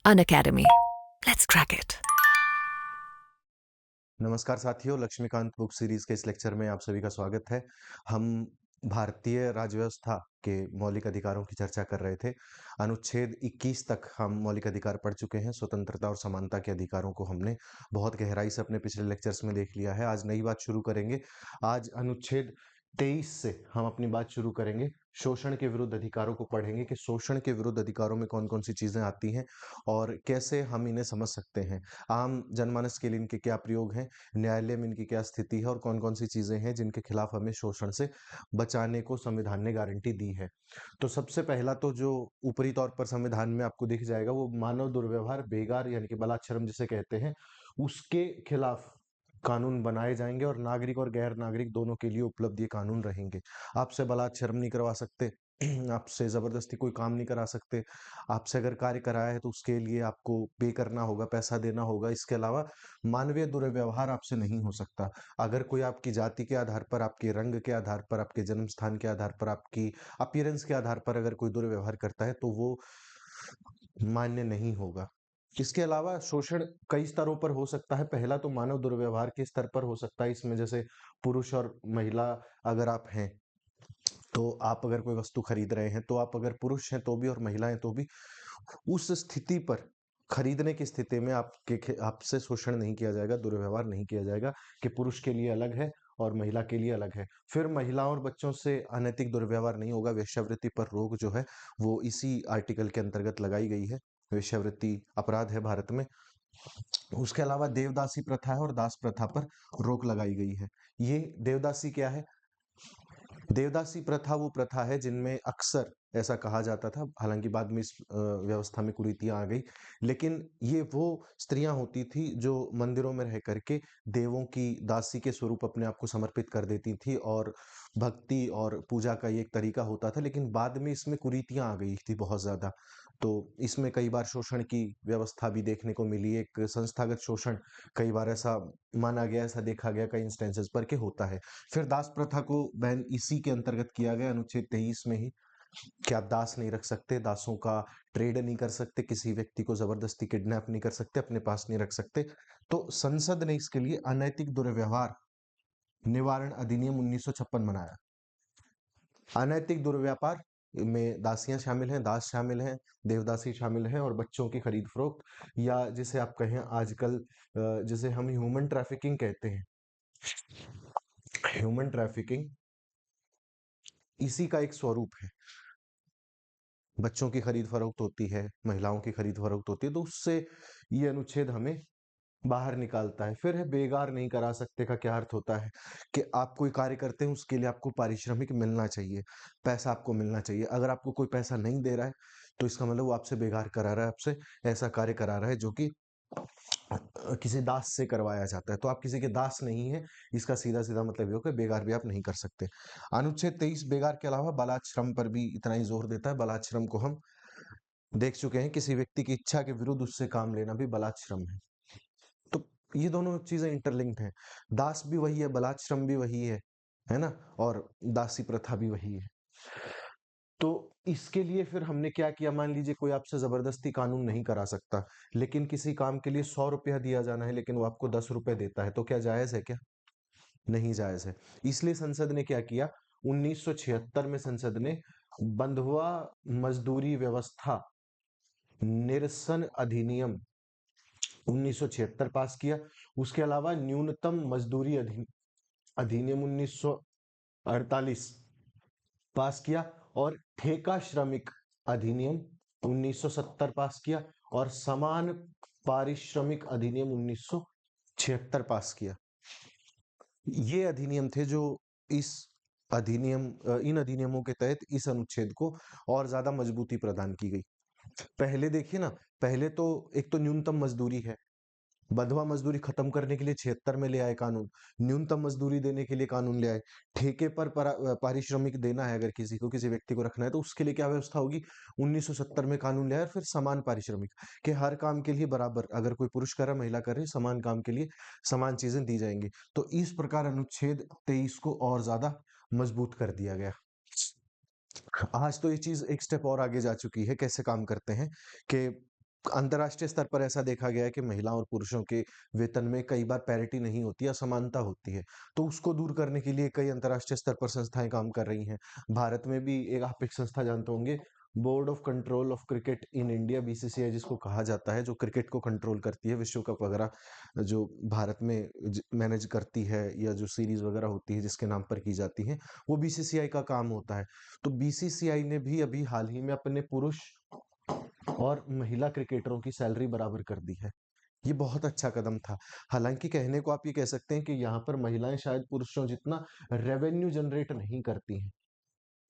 Unacademy. Let's crack it. नमस्कार साथियों, Laxmikant book series के इस लेक्चर में आप सभी का स्वागत है। हम भारतीय राज्य व्यवस्था के मौलिक अधिकारों की चर्चा कर रहे थे। अनुच्छेद 21 तक हम मौलिक अधिकार पढ़ चुके हैं। स्वतंत्रता और समानता के अधिकारों को हमने बहुत गहराई से अपने पिछले लेक्चर्स में देख लिया है। आज नई बात शुरू करेंगे। आज अनुच्छेद 23 से हम अपनी बात शुरू करेंगे। शोषण के विरुद्ध अधिकारों को पढ़ेंगे कि शोषण के विरुद्ध अधिकारों में कौन कौन सी चीजें आती हैं और कैसे हम इन्हें समझ सकते हैं। आम जनमानस के लिए इनके क्या प्रयोग हैं, न्यायालय में इनकी क्या स्थिति है और कौन कौन सी चीजें हैं जिनके खिलाफ हमें शोषण से बचाने को संविधान ने गारंटी दी है। तो सबसे पहला तो जो ऊपरी तौर पर संविधान में आपको दिख जाएगा वो मानव दुर्व्यवहार, बेगार यानी कि बलात्सर्म जिसे कहते हैं, उसके खिलाफ कानून बनाए जाएंगे और नागरिक और गैर नागरिक दोनों के लिए उपलब्ध ये कानून रहेंगे। आपसे बलात्सर्म नहीं करवा सकते, आपसे जबरदस्ती कोई काम नहीं करा सकते, आपसे अगर कार्य कराया है तो उसके लिए आपको पे करना होगा, पैसा देना होगा। इसके अलावा मानवीय दुर्व्यवहार आपसे नहीं हो सकता। अगर कोई आपकी जाति के आधार पर, आपके रंग के आधार पर, आपके जन्म स्थान के आधार पर, आपकी अपीयरेंस के आधार पर अगर कोई दुर्व्यवहार करता है तो वो मान्य नहीं होगा। इसके अलावा शोषण कई स्तरों पर हो सकता है। पहला तो मानव दुर्व्यवहार के स्तर पर हो सकता है। इसमें जैसे पुरुष और महिला अगर आप हैं, तो आप अगर कोई वस्तु खरीद रहे हैं तो आप अगर पुरुष हैं तो भी और महिलाएं तो भी, उस स्थिति पर, खरीदने की स्थिति में आपसे शोषण नहीं किया जाएगा, दुर्व्यवहार नहीं किया जाएगा कि पुरुष के लिए अलग है और महिला के लिए अलग है। फिर महिलाओं और बच्चों से अनैतिक दुर्व्यवहार नहीं होगा। वेश्यावृत्ति पर रोक जो है वो इसी आर्टिकल के अंतर्गत लगाई गई है। वेश्यावृत्ति अपराध है भारत में। उसके अलावा देवदासी प्रथा है और दास प्रथा पर रोक लगाई गई है। ये देवदासी क्या है? देवदासी प्रथा वो प्रथा है जिनमें अक्सर ऐसा कहा जाता था, हालांकि बाद में इस व्यवस्था में कुरीतियां आ गई, लेकिन ये वो स्त्रियां होती थी जो मंदिरों में रह करके देवों की दासी के स्वरूप अपने आप को समर्पित कर देती थी और भक्ति और पूजा का ये एक तरीका होता था। लेकिन बाद में इसमें कुरीतियां आ गई थी बहुत ज्यादा, तो इसमें कई बार शोषण की व्यवस्था भी देखने को मिली। एक संस्थागत शोषण कई बार ऐसा माना गया, ऐसा देखा गया कई इंस्टेंसेस पर कि होता है। फिर दास प्रथा को बैन इसी के अंतर्गत किया गया, अनुच्छेद 23 में ही, कि आप दास नहीं रख सकते, दासों का ट्रेड नहीं कर सकते, किसी व्यक्ति को जबरदस्ती किडनैप नहीं कर सकते, अपने पास नहीं रख सकते। तो संसद ने इसके लिए अनैतिक दुर्व्यवहार निवारण अधिनियम 1956 बनाया। अनैतिक दुर्व्यापार में दासियां शामिल हैं, दास शामिल हैं, देवदासी शामिल हैं और बच्चों की खरीद फरोख्त, या जिसे आप कहें आजकल, जिसे हम ह्यूमन ट्रैफिकिंग कहते हैं, ह्यूमन ट्रैफिकिंग इसी का एक स्वरूप है। बच्चों की खरीद फरोख्त होती है, महिलाओं की खरीद फरोख्त होती है, तो उससे ये अनुच्छेद हमें बाहर निकालता है। फिर है बेगार नहीं करा सकते का क्या अर्थ होता है कि आप कोई कार्य करते हैं उसके लिए आपको पारिश्रमिक मिलना चाहिए, पैसा आपको मिलना चाहिए। अगर आपको कोई पैसा नहीं दे रहा है तो इसका मतलब वो आपसे बेगार करा रहा है, आपसे ऐसा कार्य करा रहा है जो कि किसी दास से करवाया जाता है। तो आप किसी के दास नहीं है, इसका सीधा सीधा मतलब ये हो कि बेगार भी आप नहीं कर सकते। अनुच्छेद 23 बेगार के अलावा बलात्श्रम पर भी इतना ही जोर देता है। बलात्श्रम को हम देख चुके हैं, किसी व्यक्ति की इच्छा के विरुद्ध उससे काम लेना भी बलात्श्रम है। तो ये दोनों चीजें इंटरलिंक्ड हैं। दास भी वही है, बलात्श्रम भी वही है ना, और दासी प्रथा भी वही है। तो इसके लिए फिर हमने क्या किया, मान लीजिए कोई आपसे जबरदस्ती कानून नहीं करा सकता, लेकिन किसी काम के लिए 100 रुपया दिया जाना है, लेकिन वो आपको 10 रुपए देता है, तो क्या जायज है? क्या नहीं जायज है? इसलिए संसद ने क्या किया, 1976 में संसद ने बंधुआ मजदूरी व्यवस्था निरसन अधिनियम 1976 पास किया। उसके अलावा न्यूनतम मजदूरी अधिनियम 1948 पास किया और ठेका श्रमिक अधिनियम 1970 पास किया और समान पारिश्रमिक अधिनियम 1976 पास किया। ये अधिनियम थे जो इस इन अधिनियमों के तहत इस अनुच्छेद को और ज्यादा मजबूती प्रदान की गई। पहले देखिए ना, पहले तो एक तो न्यूनतम मजदूरी है, बंधुआ मजदूरी खत्म करने के लिए 76 में ले आए कानून, न्यूनतम मजदूरी देने के लिए कानून ले आए, ठेके पर पारिश्रमिक देना है अगर किसी को, किसी व्यक्ति को रखना है तो उसके लिए क्या व्यवस्था होगी, 1970 में कानून ले आए। और फिर समान पारिश्रमिक के हर काम के लिए बराबर, अगर कोई पुरुष कर रहा है महिला कर रही है, समान काम के लिए समान चीजें दी जाएंगी। तो इस प्रकार अनुच्छेद 23 को और ज्यादा मजबूत कर दिया गया। आज तो ये चीज एक स्टेप और आगे जा चुकी है। कैसे काम करते हैं कि अंतर्राष्ट्रीय स्तर पर ऐसा देखा गया है कि महिलाओं और पुरुषों के वेतन में कई बार पैरिटी नहीं होती, असमानता होती है। तो उसको दूर करने के लिए कई अंतर्राष्ट्रीय स्तर पर संस्थाएँ काम कर रही हैं। भारत में भी एक आप एक संस्था जानते होंगे, board of control of cricket in India, BCCI जिसको कहा जाता है, जो क्रिकेट को कंट्रोल करती है, विश्व कप वगैरह जो भारत में मैनेज करती है, या जो सीरीज वगैरह होती है जिसके नाम पर की जाती है, वो बीसीसीआई का काम होता है। तो बीसीसीआई ने भी अभी हाल ही में अपने पुरुष और महिला क्रिकेटरों की सैलरी बराबर कर दी है। ये बहुत अच्छा कदम था। हालाँकि कहने को आप ये कह सकते हैं कि यहाँ पर महिलाएँ शायद पुरुषों जितना रेवेन्यू जनरेट नहीं करती हैं।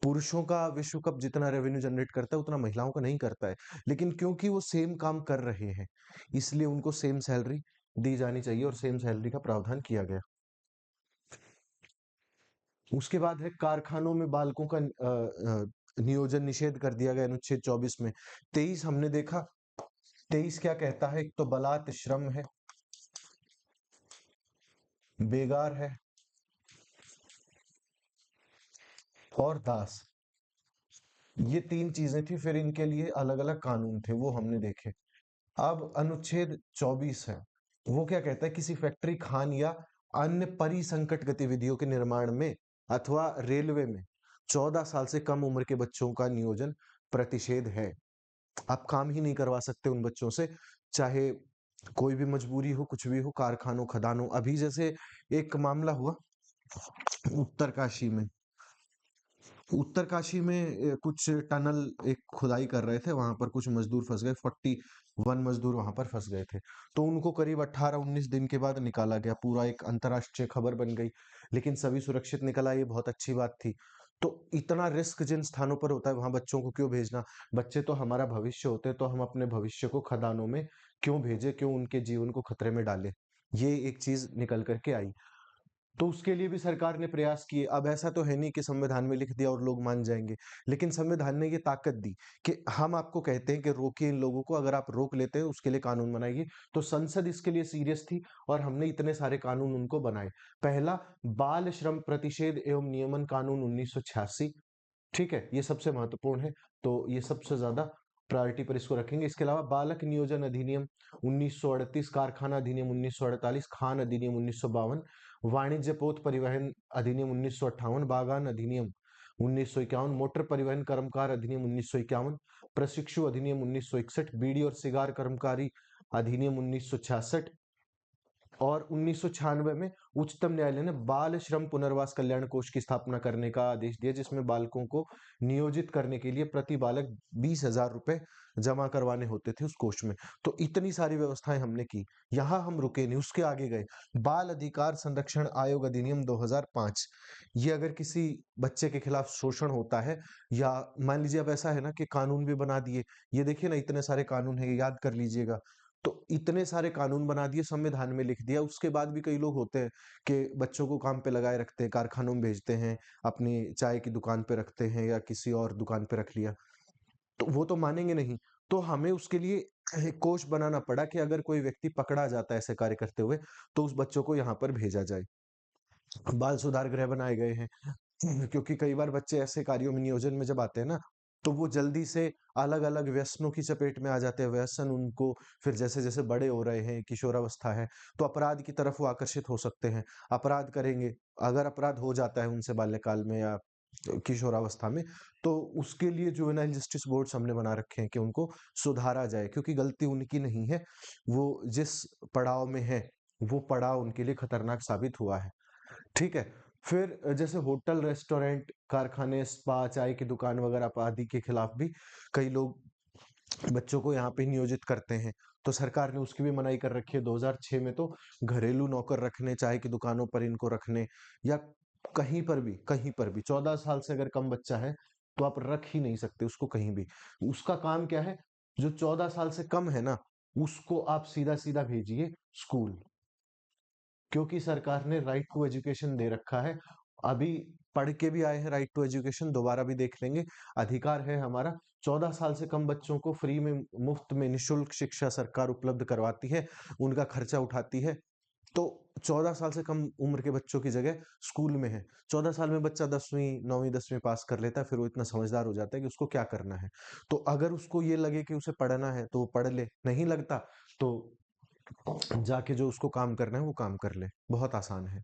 पुरुषों का विश्व कप जितना रेवेन्यू जनरेट करता है, उतना महिलाओं का नहीं करता है। लेकिन क्योंकि वो सेम काम कर रहे हैं, इसलिए उनको सेम सैलरी दी जानी चाहिए और सेम सैलरी का प्रावधान किया गया। उसके बाद है कारखानों में बालकों का नियोजन निषेध कर दिया गया अनुच्छेद 24 में। 23 हमने देखा, 23 क्या कहता है? एक तो बलात् श्रम है, बेगार है और दास। ये 3 चीजें थी, फिर इनके लिए अलग-अलग कानून थे, वो हमने देखे। अब अनुच्छेद 24 है, वो क्या कहता है? किसी फैक्ट्री, खान या अन्य परिसंकट गतिविधियों के निर्माण में अथवा रेलवे में 14 साल से कम उम्र के बच्चों का नियोजन प्रतिषेध है। आप काम ही नहीं करवा सकते उन बच्चों से, चाहे कोई भी मजबूरी हो, कुछ भी हो, कारखानों, खदानों। अभी जैसे एक मामला हुआ उत्तरकाशी में। उत्तरकाशी में कुछ टनल एक खुदाई कर रहे थे, वहां पर कुछ मजदूर फंस गए, 41 मजदूर वहां पर फंस गए थे। तो उनको करीब 18-19 दिन के बाद निकाला गया, पूरा एक अंतर्राष्ट्रीय खबर बन गई। लेकिन सभी सुरक्षित निकला, ये बहुत अच्छी बात थी। तो इतना रिस्क जिन स्थानों पर होता है, वहां बच्चों को क्यों भेजना? बच्चे तो हमारा भविष्य होते हैं, तो हम अपने भविष्य को खदानों में क्यों भेजे, क्यों उनके जीवन को खतरे में डालें? ये एक चीज निकल करके आई। तो उसके लिए भी सरकार ने प्रयास किए। अब ऐसा तो है नहीं कि संविधान में लिख दिया और लोग मान जाएँगे। लेकिन संविधान ने ये ताकत दी कि हम आपको कहते हैं कि रोकिए इन लोगों को, अगर आप रोक लेते हैं उसके लिए कानून बनाइए। तो संसद इसके लिए सीरियस थी और हमने इतने सारे कानून उनको बनाए। पहला, बाल श्रम प्रतिषेध एवं नियमन कानून 1986, ठीक है? ये सबसे महत्वपूर्ण है, तो ये सबसे ज़्यादा प्रायोरिटी पर इसको रखेंगे। इसके अलावा बालक नियोजन अधिनियम 1938, कारखाना अधिनियम 1948, खान अधिनियम 1952, वाणिज्य पोत परिवहन अधिनियम 1958, बागान अधिनियम 1951, मोटर परिवहन कर्मकार अधिनियम 1951, प्रशिक्षु अधिनियम 1961, बीड़ी और सिगार कर्मकारी अधिनियम 1966 और 1996 में उच्चतम न्यायालय ने बाल श्रम पुनर्वास कल्याण कोष की स्थापना करने का आदेश दिया, जिसमें बालकों को नियोजित करने के लिए प्रति बालक 20,000 रुपए जमा करवाने होते थे उस कोष में। तो इतनी सारी व्यवस्थाएं हमने की। यहाँ हम रुके नहीं, उसके आगे गए। बाल अधिकार संरक्षण आयोग अधिनियम 2005। ये अगर किसी बच्चे के खिलाफ शोषण होता है, या मान लीजिए अब ऐसा है ना कि कानून भी बना दिए, ये देखिए ना इतने सारे कानून है, ये याद कर लीजिएगा। तो इतने सारे कानून बना दिए, संविधान में लिख दिया, उसके बाद भी कई लोग होते हैं कि बच्चों को काम पे लगाए रखते हैं, कारखानों में भेजते हैं, अपनी चाय की दुकान पे रखते हैं या किसी और दुकान पे रख लिया। तो वो तो मानेंगे नहीं। तो हमें उसके लिए एक कोष बनाना पड़ा कि अगर कोई व्यक्ति पकड़ा जाता है ऐसे कार्य करते हुए, तो उस बच्चों को यहाँ पर भेजा जाए। बाल सुधार गृह बनाए गए हैं। क्योंकि कई बार बच्चे ऐसे कार्यों में, नियोजन में जब आते हैं ना, तो वो जल्दी से अलग-अलग व्यसनों की चपेट में आ जाते हैं। व्यसन उनको फिर जैसे-जैसे बड़े हो रहे हैं, किशोरावस्था है, तो अपराध की तरफ वो आकर्षित हो सकते हैं। अपराध करेंगे, अगर अपराध हो जाता है उनसे बाल्यकाल में या किशोरावस्था में, तो उसके लिए जुवेनाइल जस्टिस बोर्ड्स हमने बना रखे हैं कि उनको सुधारा जाए, क्योंकि गलती उनकी नहीं है। वो जिस पड़ाव में है, वो पड़ाव उनके लिए खतरनाक साबित हुआ है। ठीक है? फिर जैसे होटल, रेस्टोरेंट, कारखाने, स्पा, चाय की दुकान वगैरह आदि के खिलाफ भी कई लोग बच्चों को यहाँ पे नियोजित करते हैं। तो सरकार ने उसकी भी मनाही कर रखी है। 2006 में तो घरेलू नौकर रखने, चाय की दुकानों पर इनको रखने, या कहीं पर भी 14 साल से अगर कम बच्चा है, तो आप रख ही नहीं सकते उसको कहीं भी। उसका काम क्या है? जो 14 साल से कम है ना, उसको आप सीधा-सीधा भेजिए स्कूल। क्योंकि सरकार ने राइट टू एजुकेशन दे रखा है। अभी पढ़ के भी आए हैं राइट टू एजुकेशन, दोबारा भी देख लेंगे। अधिकार है हमारा। 14 साल से कम बच्चों को फ्री में, मुफ्त में, निःशुल्क शिक्षा सरकार उपलब्ध करवाती है, उनका खर्चा उठाती है। तो 14 साल से कम उम्र के बच्चों की जगह स्कूल में है। 14 साल में बच्चा 10वीं 9वीं 10वीं पास कर लेता है, फिर वो इतना समझदार हो जाता है कि उसको क्या करना है। तो अगर उसको ये लगे कि उसे पढ़ना है तो वो पढ़ ले, नहीं लगता तो जाके जो उसको काम करना है वो काम कर ले, बहुत आसान है।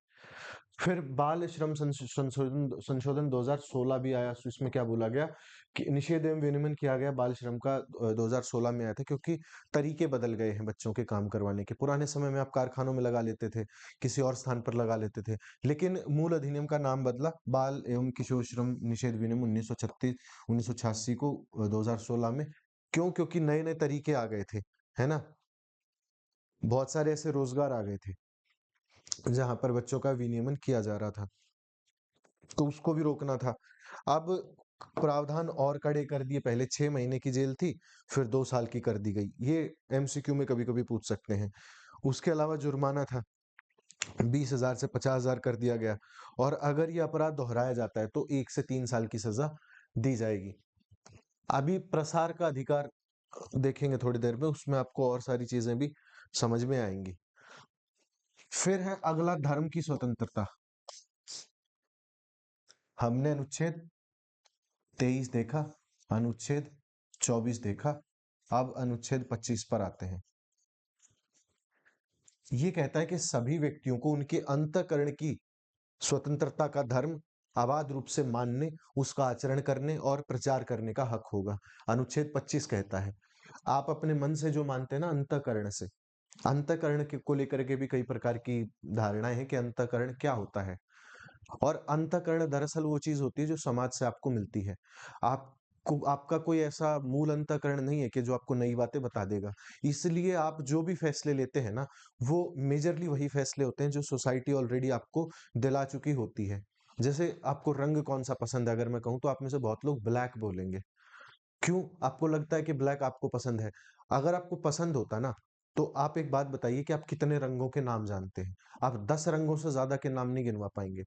फिर बाल श्रम संशोधन संशोधन 2016 भी आया, तो इसमें क्या बोला गया कि निषेध एवं विनियमन किया गया बाल श्रम का। 2016 में आया था, क्योंकि तरीके बदल गए हैं बच्चों के काम करवाने के। पुराने समय में आप कारखानों में लगा लेते थे, किसी और स्थान पर लगा लेते थे, लेकिन मूल अधिनियम का नाम बदला, बाल एवं किशोर श्रम निषेध विनियम 1986 को 2016 में। क्यों? क्योंकि नए नए तरीके आ गए थे, है ना। बहुत सारे ऐसे रोजगार आ गए थे जहां पर बच्चों का विनियमन किया जा रहा था, तो उसको भी रोकना था। अब प्रावधान और कड़े कर दिए, पहले 6 महीने की जेल थी, फिर 2 साल की कर दी गई। ये एमसीक्यू में कभी-कभी पूछ सकते हैं। उसके अलावा जुर्माना था, 20,000 से 50,000 कर दिया गया, और अगर ये अपराध दोहराया जाता है तो 1 से 3 साल की सजा दी जाएगी। अभी प्रसार का अधिकार देखेंगे थोड़ी देर में, उसमें आपको और सारी चीजें भी समझ में आएंगी। फिर है अगला, धर्म की स्वतंत्रता। हमने अनुच्छेद 23 देखा, अनुच्छेद 24 देखा, अब अनुच्छेद 25 पर आते हैं। ये कहता है कि सभी व्यक्तियों को उनके अंतःकरण की स्वतंत्रता का धर्म अबाध रूप से मानने, उसका आचरण करने और प्रचार करने का हक होगा। अनुच्छेद 25 कहता है आप अपने मन से जो मानते हैं ना, अंतःकरण से। अंतःकरण को लेकर के भी कई प्रकार की धारणाएं हैं कि अंतःकरण क्या होता है। और अंतःकरण दरअसल वो चीज होती है जो समाज से आपको मिलती है। आपको, आपका कोई ऐसा मूल अंतःकरण नहीं है कि जो आपको नई बातें बता देगा। इसलिए आप जो भी फैसले लेते हैं ना, वो मेजरली वही फैसले होते हैं जो सोसाइटी ऑलरेडी आपको दिला चुकी होती है। जैसे आपको रंग कौन सा पसंद है, अगर मैं कहूँ तो आप में से बहुत लोग ब्लैक बोलेंगे। क्यों आपको लगता है कि ब्लैक आपको पसंद है? अगर आपको पसंद होता ना, तो आप एक बात बताइए कि आप कितने रंगों के नाम जानते हैं? आप 10 रंगों से ज्यादा के नाम नहीं गिनवा पाएंगे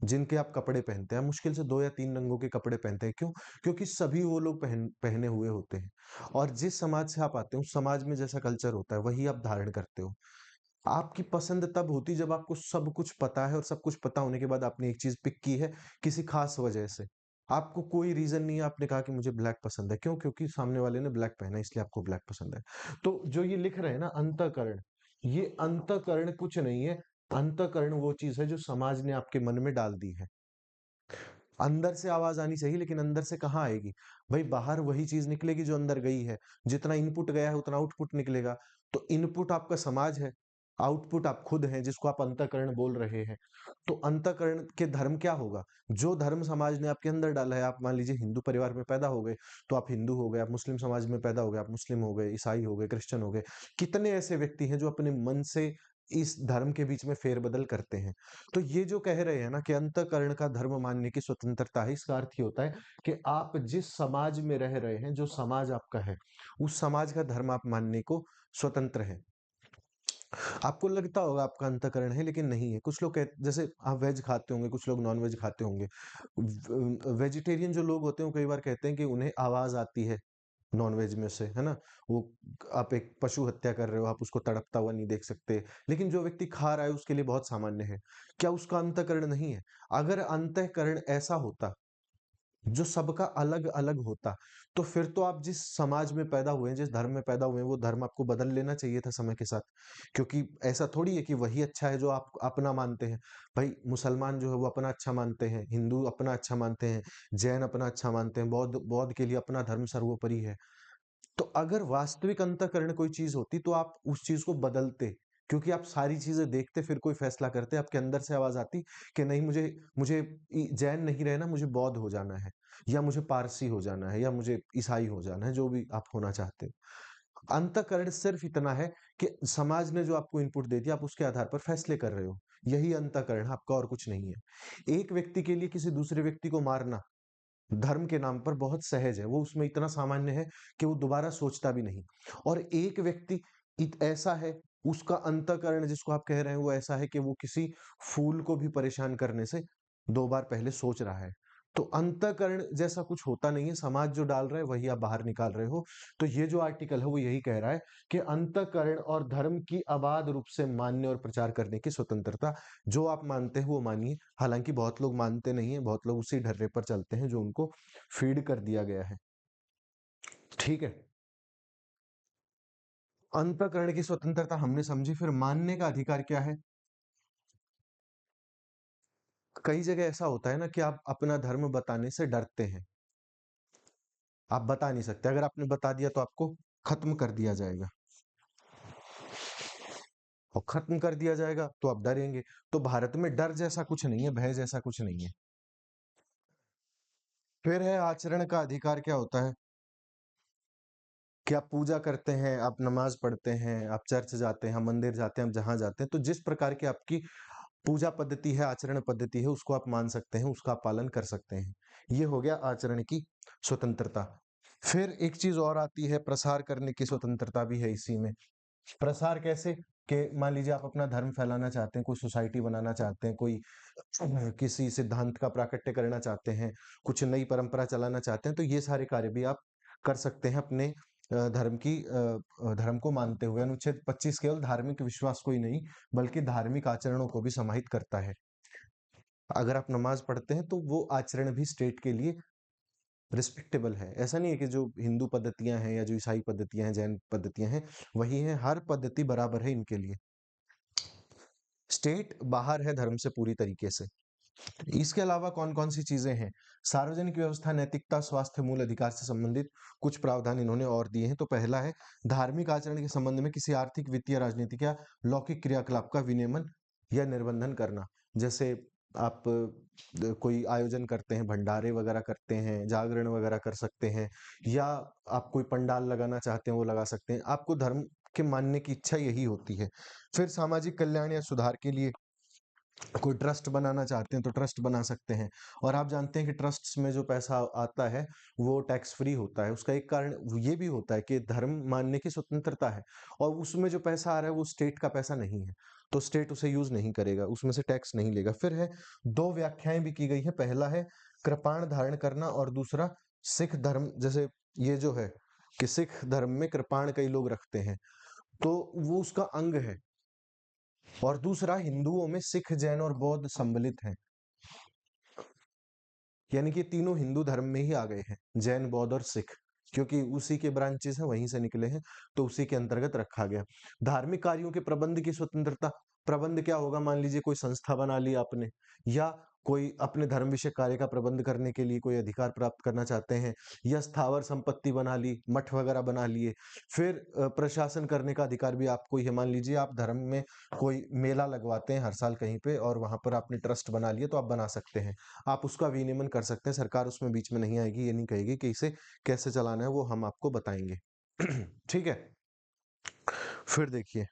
जिनके आप कपड़े पहनते हैं। मुश्किल से 2 या 3 रंगों के कपड़े पहनते हैं। क्यों? क्योंकि सभी वो लोग पहने हुए होते हैं, और जिस समाज से आप आते हो उस समाज में जैसा कल्चर होता है वही आप धारण करते हो। आपकी पसंद तब होती जब आपको सब कुछ पता है, और सब कुछ पता होने के बाद आपने एक चीज पिक की है किसी खास वजह से। आपको कोई रीजन नहीं है, आपने कहा कि मुझे ब्लैक पसंद है। क्यों? क्योंकि सामने वाले ने ब्लैक पहना है, इसलिए आपको ब्लैक पसंद है। तो जो ये लिख रहे हैं ना, अंतःकरण, ये अंतःकरण कुछ नहीं है। अंतःकरण वो चीज है जो समाज ने आपके मन में डाल दी है। अंदर से आवाज आनी चाहिए, लेकिन अंदर से कहाँ आएगी? भाई बाहर वही चीज निकलेगी जो अंदर गई है। जितना इनपुट गया है उतना आउटपुट निकलेगा। तो इनपुट आपका समाज है, आउटपुट आप खुद हैं, जिसको आप अंतःकरण बोल रहे हैं। तो अंतःकरण के धर्म क्या होगा? जो धर्म समाज ने आपके अंदर डाला है। आप मान लीजिए हिंदू परिवार में पैदा हो गए तो आप हिंदू हो गए, आप मुस्लिम समाज में पैदा हो गए आप मुस्लिम हो गए, ईसाई हो गए, क्रिश्चियन हो गए। कितने ऐसे व्यक्ति हैं जो अपने मन से इस धर्म के बीच में फेरबदल करते हैं। तो ये जो कह रहे हैं ना कि अंतःकरण का धर्म मानने की स्वतंत्रता है, इसका अर्थ ये होता है कि आप जिस समाज में रह रहे हैं, जो समाज आपका है, उस समाज का धर्म आप मानने को स्वतंत्र है। आपको लगता होगा आपका अंतःकरण है, लेकिन नहीं है। कुछ लोग कहते, जैसे आप वेज खाते होंगे, कुछ लोग नॉन वेज खाते होंगे। वेजिटेरियन जो लोग होते हैं वो कई बार कहते हैं कि उन्हें आवाज आती है नॉनवेज में से, है ना। वो, आप एक पशु हत्या कर रहे हो, आप उसको तड़पता हुआ नहीं देख सकते, लेकिन जो व्यक्ति खा रहा है उसके लिए बहुत सामान्य है। क्या उसका अंतःकरण नहीं है? अगर अंतःकरण ऐसा होता जो सबका अलग अलग होता, तो फिर तो आप जिस समाज में पैदा हुए हैं, जिस धर्म में पैदा हुए हैं, वो धर्म आपको बदल लेना चाहिए था समय के साथ। क्योंकि ऐसा थोड़ी है कि वही अच्छा है जो आप अपना मानते हैं। भाई मुसलमान जो है वो अपना अच्छा मानते हैं, हिंदू अपना अच्छा मानते हैं, जैन अपना अच्छा मानते हैं, बौद्ध बौद्ध के लिए अपना धर्म सर्वोपरि है। तो अगर वास्तविक अंतःकरण कोई चीज होती तो आप उस चीज को बदलते, क्योंकि आप सारी चीजें देखते फिर कोई फैसला करते। आपके अंदर से आवाज आती कि नहीं, मुझे मुझे जैन नहीं रहना, मुझे बौद्ध हो जाना है, या मुझे पारसी हो जाना है, या मुझे ईसाई हो जाना है, जो भी आप होना चाहते हो। अंतःकरण सिर्फ इतना है कि समाज ने जो आपको इनपुट दे दिया, आप उसके आधार पर फैसले कर रहे हो। यही अंतःकरण है आपका, और कुछ नहीं है। एक व्यक्ति के लिए किसी दूसरे व्यक्ति को मारना धर्म के नाम पर बहुत सहज है, वो उसमें इतना सामान्य है कि वो दोबारा सोचता भी नहीं। और एक व्यक्ति ऐसा है, उसका अंतःकरण जिसको आप कह रहे हैं वो ऐसा है कि वो किसी फूल को भी परेशान करने से 2 बार पहले सोच रहा है। तो अंतःकरण जैसा कुछ होता नहीं है, समाज जो डाल रहा है वही आप बाहर निकाल रहे हो। तो ये जो आर्टिकल है वो यही कह रहा है कि अंतःकरण और धर्म की अबाध रूप से मान्य और प्रचार करने की स्वतंत्रता, जो आप मानते हैं वो मानिए। हालांकि बहुत लोग मानते नहीं है, बहुत लोग उसी ढर्रे पर चलते हैं जो उनको फीड कर दिया गया है। ठीक है, अंतःकरण की स्वतंत्रता हमने समझी। फिर मानने का अधिकार क्या है? कई जगह ऐसा होता है ना कि आप अपना धर्म बताने से डरते हैं, आप बता नहीं सकते, अगर आपने बता दिया तो आपको खत्म कर दिया जाएगा, और खत्म कर दिया जाएगा तो आप डरेंगे। तो भारत में डर जैसा कुछ नहीं है, भय जैसा कुछ नहीं है। फिर है आचरण का अधिकार। क्या होता है कि आप पूजा करते हैं, आप नमाज पढ़ते हैं, आप चर्च जाते हैं, मंदिर जाते हैं, आप जहां जाते हैं, तो जिस प्रकार की आपकी पूजा पद्धति है, आचरण पद्धति है, उसको आप मान सकते हैं, उसका आप पालन कर सकते हैं। ये हो गया आचरण की स्वतंत्रता। फिर एक चीज और आती है, प्रसार करने की स्वतंत्रता भी है इसी में। प्रसार कैसे? कि मान लीजिए आप अपना धर्म फैलाना चाहते हैं, कोई सोसाइटी बनाना चाहते हैं, कोई किसी सिद्धांत का प्राकट्य करना चाहते हैं, कुछ नई परंपरा चलाना चाहते हैं, तो ये सारे कार्य भी आप कर सकते हैं अपने धर्म को मानते हुए। अनुच्छेद 25 केवल धार्मिक विश्वास को ही नहीं बल्कि धार्मिक आचरणों को भी समाहित करता है। अगर आप नमाज पढ़ते हैं तो वो आचरण भी स्टेट के लिए रिस्पेक्टेबल है। ऐसा नहीं है कि जो हिंदू पद्धतियां हैं या जो ईसाई पद्धतियां हैं, जैन पद्धतियां हैं, वही है, हर पद्धति बराबर है इनके लिए। स्टेट बाहर है धर्म से पूरी तरीके से। इसके अलावा कौन कौन सी चीजें हैं? सार्वजनिक व्यवस्था, नैतिकता, स्वास्थ्य, मूल अधिकार से संबंधित कुछ प्रावधान इन्होंने और दिए हैं। तो पहला है धार्मिक आचरण के संबंध में किसी आर्थिक, वित्तीय, राजनीतिक या लौकिक क्रियाकलाप का विनियमन या निर्बंधन करना। जैसे आप कोई आयोजन करते हैं, भंडारे वगैरह करते हैं, जागरण वगैरह कर सकते हैं, या आप कोई पंडाल लगाना चाहते हैं वो लगा सकते हैं। आपको धर्म के मानने की इच्छा यही होती है। फिर सामाजिक कल्याण या सुधार के लिए कोई ट्रस्ट बनाना चाहते हैं तो ट्रस्ट बना सकते हैं। और आप जानते हैं कि ट्रस्ट्स में जो पैसा आता है वो टैक्स फ्री होता है। उसका एक कारण ये भी होता है कि धर्म मानने की स्वतंत्रता है, और उसमें जो पैसा आ रहा है वो स्टेट का पैसा नहीं है, तो स्टेट उसे यूज नहीं करेगा, उसमें से टैक्स नहीं लेगा। फिर है, दो व्याख्याएं भी की गई है। पहला है कृपाण धारण करना, और दूसरा सिख धर्म। जैसे ये जो है कि सिख धर्म में कृपाण कई लोग रखते हैं, तो वो उसका अंग है। और दूसरा, हिंदुओं में सिख, जैन और बौद्ध सम्मिलित हैं, यानी कि तीनों हिंदू धर्म में ही आ गए हैं, जैन, बौद्ध और सिख, क्योंकि उसी के ब्रांचेस हैं, वहीं से निकले हैं, तो उसी के अंतर्गत रखा गया। धार्मिक कार्यों के प्रबंध की स्वतंत्रता। प्रबंध क्या होगा? मान लीजिए कोई संस्था बना ली आपने, या कोई अपने धर्म विषय कार्य का प्रबंध करने के लिए कोई अधिकार प्राप्त करना चाहते हैं, या स्थावर संपत्ति बना ली, मठ वगैरह बना लिए। फिर प्रशासन करने का अधिकार भी आपको ही है। मान लीजिए आप धर्म में कोई मेला लगवाते हैं हर साल कहीं पे, और वहां पर आपने ट्रस्ट बना लिया, तो आप बना सकते हैं, आप उसका विनियमन कर सकते हैं। सरकार उसमें बीच में नहीं आएगी, ये नहीं कहेगी कि इसे कैसे चलाना है, वो हम आपको बताएंगे। ठीक है, फिर देखिए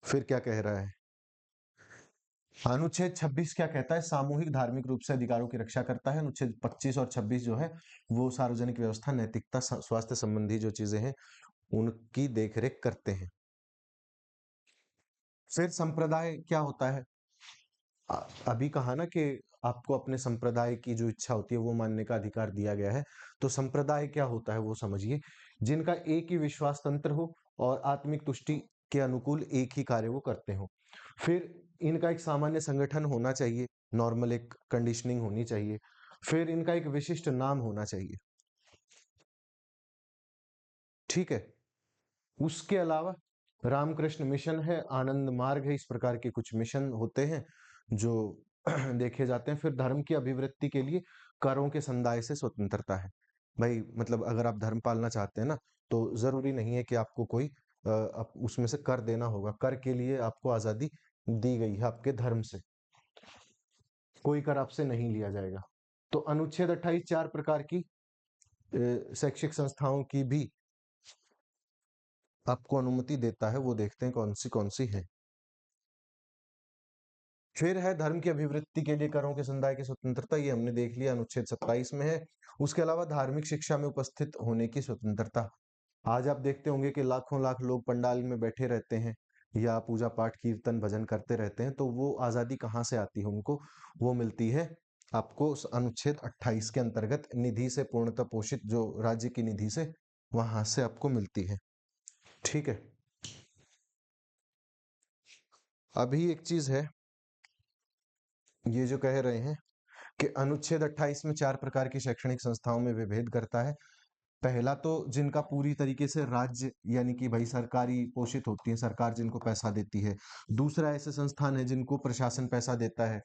फिर क्या कह रहा है। अनुच्छेद 26 क्या कहता है? सामूहिक धार्मिक रूप से अधिकारों की रक्षा करता है। अनुच्छेद 25 और 26 जो है वो सार्वजनिक व्यवस्था, नैतिकता, स्वास्थ्य संबंधी जो चीजें हैं उनकी देखरेख करते हैं। फिर संप्रदाय क्या होता है? अभी कहा ना कि आपको अपने संप्रदाय की जो इच्छा होती है वो मानने का अधिकार दिया गया है। तो संप्रदाय क्या होता है वो समझिए। जिनका एक ही विश्वास तंत्र हो और आत्मिक तुष्टि के अनुकूल एक ही कार्य वो करते हो। फिर इनका एक सामान्य संगठन होना चाहिए, नॉर्मल एक कंडीशनिंग होनी चाहिए। फिर इनका एक विशिष्ट नाम होना चाहिए। ठीक है, उसके अलावा रामकृष्ण मिशन है, आनंद मार्ग है, इस प्रकार के कुछ मिशन होते हैं जो देखे जाते हैं। फिर धर्म की अभिवृत्ति के लिए करों के संदाय से स्वतंत्रता है। भाई मतलब अगर आप धर्म पालना चाहते हैं ना, तो जरूरी नहीं है कि आपको कोई उसमें से कर देना होगा। कर के लिए आपको आजादी दी गई है आपके धर्म से, कोई कर आपसे नहीं लिया जाएगा। तो अनुच्छेद 28 चार प्रकार की शैक्षिक संस्थाओं की भी आपको अनुमति देता है, वो देखते हैं कौन सी है। फिर है धर्म की अभिवृत्ति के लिए करों के संदाय की स्वतंत्रता, ये हमने देख लिया, अनुच्छेद 27 में है। उसके अलावा धार्मिक शिक्षा में उपस्थित होने की स्वतंत्रता। आज आप देखते होंगे कि लाखों लाख लोग पंडाल में बैठे रहते हैं या पूजा पाठ कीर्तन भजन करते रहते हैं, तो वो आजादी कहाँ से आती है उनको? वो मिलती है आपको उस अनुच्छेद 28 के अंतर्गत निधि से पूर्णतः पोषित जो राज्य की निधि से वहां से आपको मिलती है। ठीक है। अभी एक चीज है, ये जो कह रहे हैं कि अनुच्छेद 28 में 4 प्रकार की शैक्षणिक संस्थाओं में विभेद करता है। पहला तो जिनका पूरी तरीके से राज्य यानी कि भाई सरकारी पोषित होती है, सरकार जिनको पैसा देती है। दूसरा ऐसे संस्थान है जिनको प्रशासन पैसा देता है,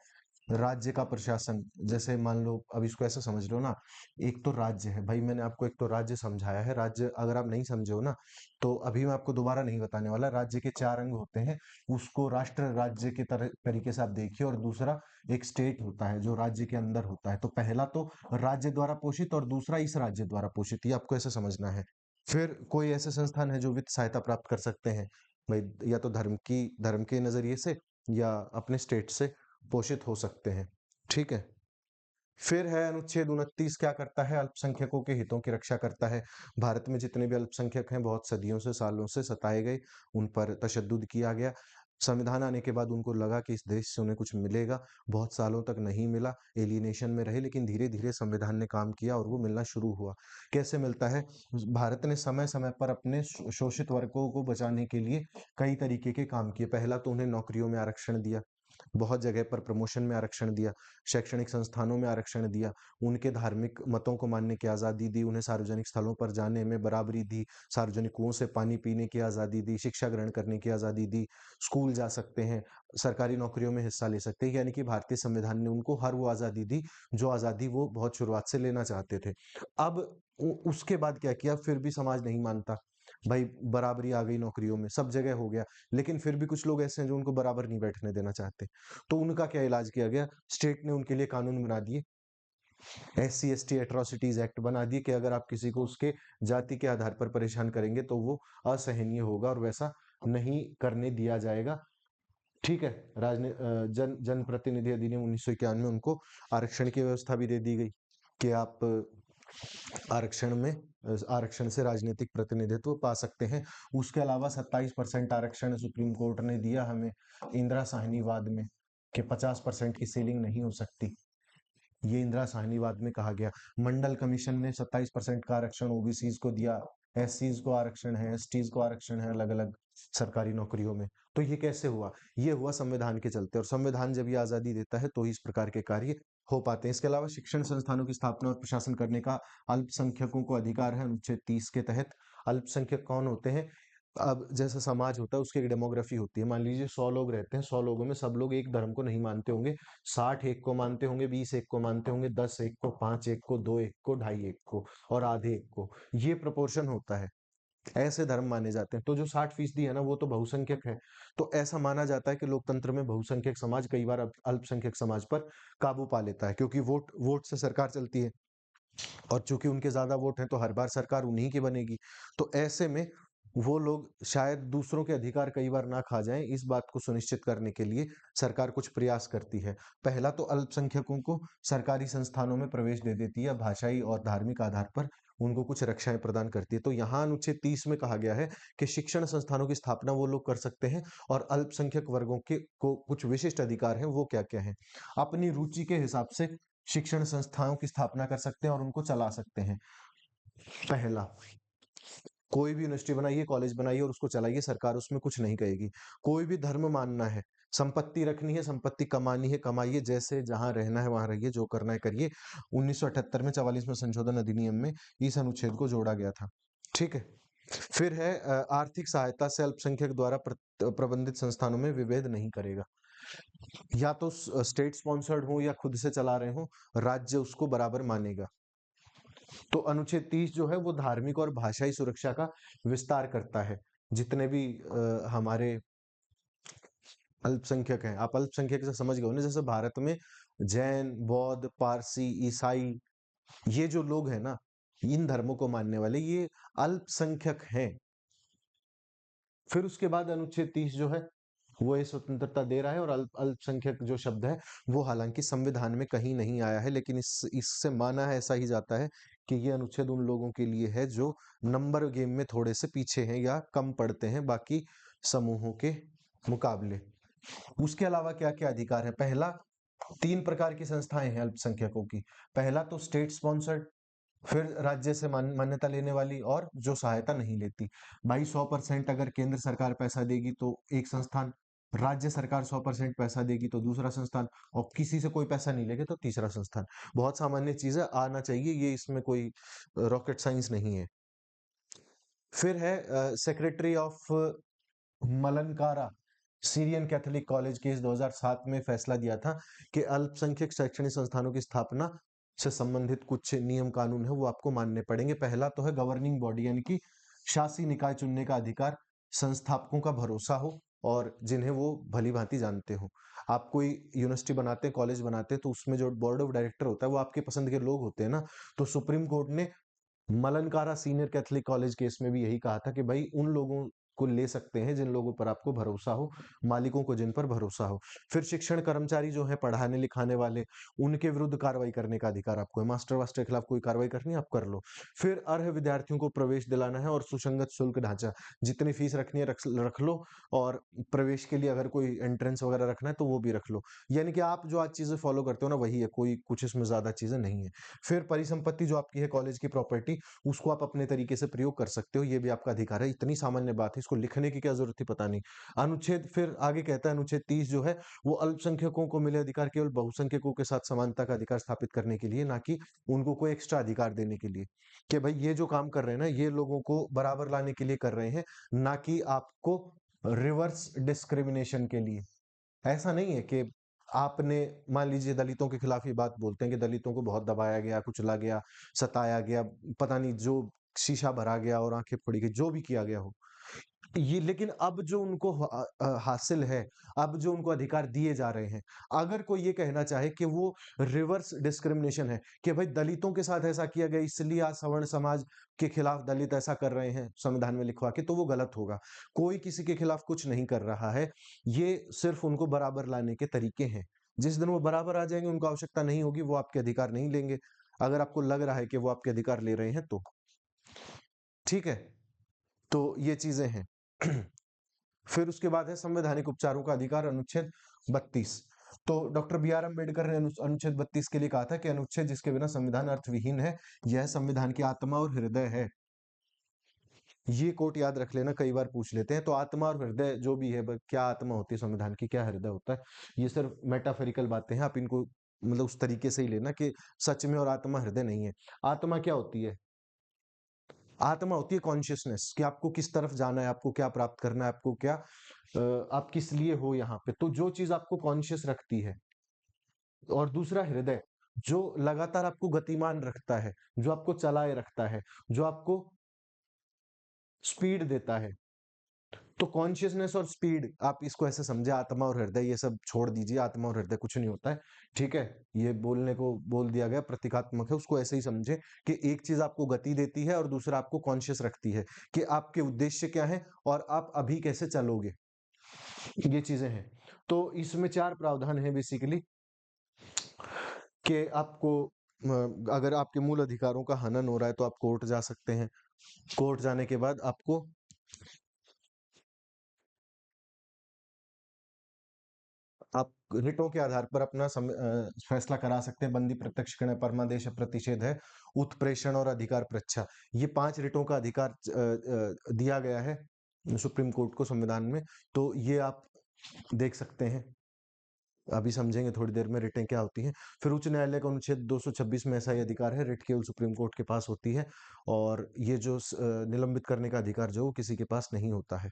राज्य का प्रशासन। जैसे मान लो, अब इसको ऐसे समझ लो ना, एक तो राज्य है भाई, मैंने आपको एक तो राज्य समझाया है। राज्य अगर आप नहीं समझे हो ना, तो अभी मैं आपको दोबारा नहीं बताने वाला। राज्य के 4 अंग होते हैं, उसको राष्ट्र राज्य के तरह तरीके से आप देखिए। और दूसरा एक स्टेट होता है जो राज्य के अंदर होता है। तो पहला तो राज्य द्वारा पोषित और दूसरा इस राज्य द्वारा पोषित, ये आपको ऐसे समझना है। फिर कोई ऐसे संस्थान है जो वित्त सहायता प्राप्त कर सकते हैं भाई, या तो धर्म के नजरिए से या अपने स्टेट से पोषित हो सकते हैं। ठीक है। फिर है अनुच्छेद 29, क्या करता है? अल्पसंख्यकों के हितों की रक्षा करता है। भारत में जितने भी अल्पसंख्यक हैं, बहुत सदियों से, सालों से सताए गए, उन पर तशद्दुद किया गया। संविधान आने के बाद उनको लगा कि इस देश से उन्हें कुछ मिलेगा, बहुत सालों तक नहीं मिला, एलियनेशन में रहे, लेकिन धीरे धीरे संविधान ने काम किया और वो मिलना शुरू हुआ। कैसे मिलता है? भारत ने समय समय पर अपने शोषित वर्गों को बचाने के लिए कई तरीके के काम किए। पहला तो उन्हें नौकरियों में आरक्षण दिया, बहुत जगह पर प्रमोशन में आरक्षण दिया, शैक्षणिक संस्थानों में आरक्षण दिया, उनके धार्मिक मतों को मानने की आज़ादी दी, उन्हें सार्वजनिक स्थलों पर जाने में बराबरी दी, सार्वजनिक कुओं से पानी पीने की आज़ादी दी, शिक्षा ग्रहण करने की आज़ादी दी, स्कूल जा सकते हैं, सरकारी नौकरियों में हिस्सा ले सकते हैं। यानी कि भारतीय संविधान ने उनको हर वो आज़ादी दी जो आज़ादी वो बहुत शुरुआत से लेना चाहते थे। अब उसके बाद क्या किया? फिर भी समाज नहीं मानता भाई, बराबरी आ गई नौकरियों में, सब जगह हो गया, लेकिन फिर भी कुछ लोग ऐसे हैं जो उनको बराबर नहीं बैठने देना चाहते। तो उनका क्या इलाज किया गया? स्टेट ने उनके लिए कानून बना दिए, SC ST एट्रोसिटीज एक्ट बना दिए कि अगर आप किसी को उसके जाति के आधार पर परेशान करेंगे तो वो असहनीय होगा और वैसा नहीं करने दिया जाएगा। ठीक है। जन प्रतिनिधि अधिनियम 1951 में उनको आरक्षण की व्यवस्था भी दे दी गई कि आप आरक्षण से राजनीतिक प्रतिनिधित्व पा सकते हैं। उसके अलावा 27% आरक्षण सुप्रीम कोर्ट ने दिया हमें इंदिरा साहनीवाद में, कि 50% की सीलिंग नहीं हो सकती। ये इंदिरा साहनीवाद में कहा गया। मंडल कमीशन ने 27% का आरक्षण ओबीसीज को दिया, SCs को आरक्षण है, STs को आरक्षण है अलग अलग सरकारी नौकरियों में। तो ये कैसे हुआ? ये हुआ संविधान के चलते, और संविधान जब ये आजादी देता है तो ही इस प्रकार के कार्य हो पाते हैं। इसके अलावा शिक्षण संस्थानों की स्थापना और प्रशासन करने का अल्पसंख्यकों को अधिकार है अनुच्छेद 30 के तहत। अल्पसंख्यक कौन होते हैं? अब जैसा समाज होता है उसकी एक डेमोग्राफी होती है। मान लीजिए 100 लोग रहते हैं, 100 लोगों में सब लोग एक धर्म को नहीं मानते होंगे, 60 एक को मानते होंगे, 20 एक को मानते होंगे, 10 एक को, 5 एक को, 2 एक को, ढाई एक को और आधे एक को। ये प्रोपोर्शन होता है, ऐसे धर्म माने जाते हैं। तो जो 60% है ना, वो तो बहुसंख्यक है। तो ऐसा माना जाता है कि लोकतंत्र में बहुसंख्यक समाज कई बार अल्पसंख्यक समाज पर काबू पा लेता है, क्योंकि वोट वोट से सरकार चलती है, और चूंकि उनके ज्यादा वोट हैं तो हर बार सरकार उन्हीं की बनेगी। तो ऐसे में वो लोग शायद दूसरों के अधिकार कई बार ना खा जाएं, इस बात को सुनिश्चित करने के लिए सरकार कुछ प्रयास करती है। पहला तो अल्पसंख्यकों को सरकारी संस्थानों में प्रवेश दे देती है, भाषाई और धार्मिक आधार पर उनको कुछ रक्षाएं प्रदान करती है। तो यहाँ अनुच्छेद 30 में कहा गया है कि शिक्षण संस्थानों की स्थापना वो लोग कर सकते हैं, और अल्पसंख्यक वर्गों के को कुछ विशिष्ट अधिकार हैं। वो क्या क्या है? अपनी रुचि के हिसाब से शिक्षण संस्थाओं की स्थापना कर सकते हैं और उनको चला सकते हैं। पहला, कोई भी यूनिवर्सिटी बनाइए, कॉलेज बनाइए और उसको चलाइए, सरकार उसमें कुछ नहीं कहेगी। कोई भी धर्म मानना है, संपत्ति रखनी है, संपत्ति कमानी है, कमाइए, जैसे जहां रहना है वहां रहिए, जो करना है करिए। 1978 में 44वें संशोधन अधिनियम में इस अनुच्छेद को जोड़ा गया था। ठीक है। फिर है आर्थिक सहायता से अल्पसंख्यक द्वारा प्रबंधित संस्थानों में विभेद नहीं करेगा। या तो स्टेट स्पॉन्सर्ड हो या खुद से चला रहे हो, राज्य उसको बराबर मानेगा। तो अनुच्छेद 30 जो है वो धार्मिक और भाषाई सुरक्षा का विस्तार करता है। जितने भी हमारे अल्पसंख्यक हैं, आप अल्पसंख्यक से समझ गए हो ना, जैसे भारत में जैन, बौद्ध, पारसी, ईसाई, ये जो लोग हैं ना, इन धर्मों को मानने वाले, ये अल्पसंख्यक हैं। फिर उसके बाद अनुच्छेद 30 जो है वो ये स्वतंत्रता दे रहा है, और अल्पसंख्यक जो शब्द है वो हालांकि संविधान में कहीं नहीं आया है, लेकिन इससे माना है, ऐसा ही जाता है कि ये अनुच्छेद उन लोगों के लिए है जो नंबर गेम में थोड़े से पीछे हैं या कम पढ़ते हैं बाकी समूहों के मुकाबले। उसके अलावा क्या क्या अधिकार है? पहला, 3 प्रकार की संस्थाएं हैं अल्पसंख्यकों की। पहला तो स्टेट स्पॉन्सर्ड, फिर राज्य से मान्यता लेने वाली, और जो सहायता नहीं लेती। भाई 100% अगर केंद्र सरकार पैसा देगी तो एक संस्थान, राज्य सरकार 100% पैसा देगी तो दूसरा संस्थान, और किसी से कोई पैसा नहीं लेगा तो तीसरा संस्थान। बहुत सामान्य चीज है, आना चाहिए, ये इसमें कोई रॉकेट साइंस नहीं है। फिर है secretary of Malankara Syrian Catholic college case 2007 में फैसला दिया था कि अल्पसंख्यक शैक्षणिक संस्थानों की स्थापना से संबंधित कुछ नियम कानून है वो आपको मानने पड़ेंगे। पहला तो है गवर्निंग बॉडी, यानी कि शासी निकाय चुनने का अधिकार, संस्थापकों का भरोसा हो और जिन्हें वो भली भांति जानते हो। आप कोई यूनिवर्सिटी बनाते हैं, कॉलेज बनाते हैं, तो उसमें जो बोर्ड ऑफ डायरेक्टर होता है वो आपके पसंद के लोग होते हैं ना। तो सुप्रीम कोर्ट ने मलनकारा सीनियर कैथोलिक कॉलेज केस में भी यही कहा था कि भाई उन लोगों को ले सकते हैं जिन लोगों पर आपको भरोसा हो, मालिकों को जिन पर भरोसा हो। फिर शिक्षण कर्मचारी जो है, पढ़ाने लिखाने वाले, उनके विरुद्ध कार्रवाई करने का अधिकार आपको है। मास्टर वास्टर के खिलाफ कोई कार्रवाई करनी है आप कर लो। फिर अर्ह विद्यार्थियों को प्रवेश दिलाना है और सुसंगत शुल्क ढांचा, जितनी फीस रखनी है रख लो, और प्रवेश के लिए अगर कोई एंट्रेंस वगैरह रखना है तो वो भी रख लो। यानी कि आप जो आज चीजें फॉलो करते हो ना वही है, कोई कुछ इसमें ज्यादा चीजें नहीं है। फिर परिसंपत्ति जो आपकी है कॉलेज की प्रॉपर्टी, उसको आप अपने तरीके से प्रयोग कर सकते हो, ये भी आपका अधिकार है। इतनी सामान्य बात है, इसको लिखने की क्या जरूरत थी पता नहीं। अनुच्छेद फिर आगे कहता है, अनुच्छेद 30 जो है वो अल्पसंख्यकों को मिले अधिकार केवल बहुसंख्यकों के साथ समानता का अधिकार स्थापित करने के लिए, ना कि उनको कोई एक्स्ट्रा अधिकार देने के लिए। कि भाई ये जो काम कर रहे हैं ना, ये लोगों को बराबर लाने के लिए कर रहे हैं, ना कि आपको रिवर्स डिस्क्रिमिनेशन के लिए। ऐसा नहीं है कि आपने, मान लीजिए दलितों के खिलाफ ये बात बोलते हैं कि दलितों को बहुत दबाया गया, कुचला गया, सताया गया, पता नहीं जो शीशा भरा गया और आंखें फोड़ी गई, जो भी किया गया हो ये, लेकिन अब जो उनको हासिल है, अब जो उनको अधिकार दिए जा रहे हैं, अगर कोई ये कहना चाहे कि वो रिवर्स डिस्क्रिमिनेशन है, कि भाई दलितों के साथ ऐसा किया गया इसलिए आज सवर्ण समाज के खिलाफ दलित ऐसा कर रहे हैं संविधान में लिखवा के, तो वो गलत होगा। कोई किसी के खिलाफ कुछ नहीं कर रहा है, ये सिर्फ उनको बराबर लाने के तरीके हैं। जिस दिन वो बराबर आ जाएंगे, उनको आवश्यकता नहीं होगी, वो आपके अधिकार नहीं लेंगे। अगर आपको लग रहा है कि वो आपके अधिकार ले रहे हैं तो ठीक है। तो ये चीजें हैं। फिर उसके बाद है संवैधानिक उपचारों का अधिकार, अनुच्छेद 32। तो डॉक्टर बी आर अम्बेडकर ने अनुच्छेद 32 के लिए कहा था कि अनुच्छेद जिसके बिना संविधान अर्थविहीन है, यह संविधान की आत्मा और हृदय है। ये कोट याद रख लेना, कई बार पूछ लेते हैं। तो आत्मा और हृदय जो भी है, क्या आत्मा होती है संविधान की, क्या हृदय होता है, ये सिर्फ मेटाफोरिकल बातें हैं। आप इनको मतलब उस तरीके से ही लेना कि सच में और आत्मा हृदय नहीं है। आत्मा क्या होती है? आत्मा होती है कॉन्शियसनेस, कि आपको किस तरफ जाना है, आपको क्या प्राप्त करना है, आपको क्या आप किस लिए हो यहाँ पे। तो जो चीज आपको कॉन्शियस रखती है, और दूसरा हृदय, जो लगातार आपको गतिमान रखता है, जो आपको चलाए रखता है, जो आपको स्पीड देता है। तो कॉन्शियसनेस और स्पीड, आप इसको ऐसे समझे, आत्मा और हृदय ये सब छोड़ दीजिए, आत्मा और हृदय कुछ नहीं होता है, ठीक है। ये बोलने को बोल दिया गया, प्रतीकात्मक है, उसको ऐसे ही समझे कि एक चीज आपको गति देती है और दूसरा आपको कॉन्शियस रखती है कि आपके उद्देश्य क्या है और आप अभी कैसे चलोगे, ये चीजें हैं। तो इसमें 4 प्रावधान है बेसिकली, कि आपको अगर आपके मूल अधिकारों का हनन हो रहा है तो आप कोर्ट जा सकते हैं। कोर्ट जाने के बाद आपको आप रिटों के आधार पर अपना फैसला करा सकते हैं। बंदी, प्रत्यक्षीकरण, परमादेश, प्रतिषेध है, उत्प्रेषण और अधिकार परीक्षा, ये 5 रिटों का अधिकार दिया गया है सुप्रीम कोर्ट को संविधान में। तो ये आप देख सकते हैं, अभी समझेंगे थोड़ी देर में रिटें क्या होती हैं। फिर उच्च न्यायालय का अनुच्छेद 226 में ऐसा ही अधिकार है, रिट केवल सुप्रीम कोर्ट के पास होती है, और ये जो निलंबित करने का अधिकार जो वो किसी के पास नहीं होता है,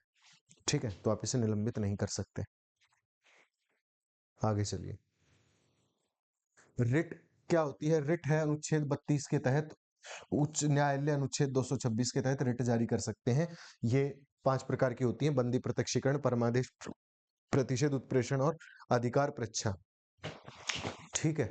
ठीक है। तो आप इसे निलंबित नहीं कर सकते। आगे चलिए, रिट क्या होती है? रिट है अनुच्छेद 32 के तहत, उच्च न्यायालय अनुच्छेद 226 के तहत रिट जारी कर सकते हैं। ये 5 प्रकार की होती हैं: बंदी, प्रत्यक्षीकरण, परमादेश, प्रतिषेध, उत्प्रेषण और अधिकार परीक्षा, ठीक है।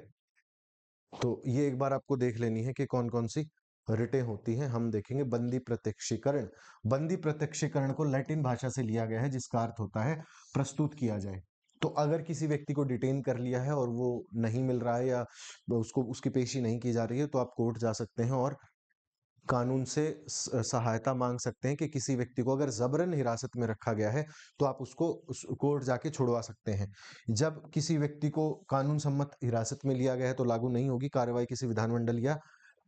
तो ये एक बार आपको देख लेनी है कि कौन कौन सी रिटें होती हैं। हम देखेंगे बंदी प्रत्यक्षीकरण। बंदी प्रत्यक्षीकरण को लैटिन भाषा से लिया गया है, जिसका अर्थ होता है प्रस्तुत किया जाए। तो अगर किसी व्यक्ति को डिटेन कर लिया है और वो नहीं मिल रहा है, या उसको उसकी पेशी नहीं की जा रही है, तो आप कोर्ट जा सकते हैं और कानून से सहायता मांग सकते हैं कि किसी व्यक्ति को अगर जबरन हिरासत में रखा गया है तो आप उसको कोर्ट जाके छुड़वा सकते हैं। जब किसी व्यक्ति को कानून सम्मत हिरासत में लिया गया है तो लागू नहीं होगी कार्रवाई, किसी विधानमंडल या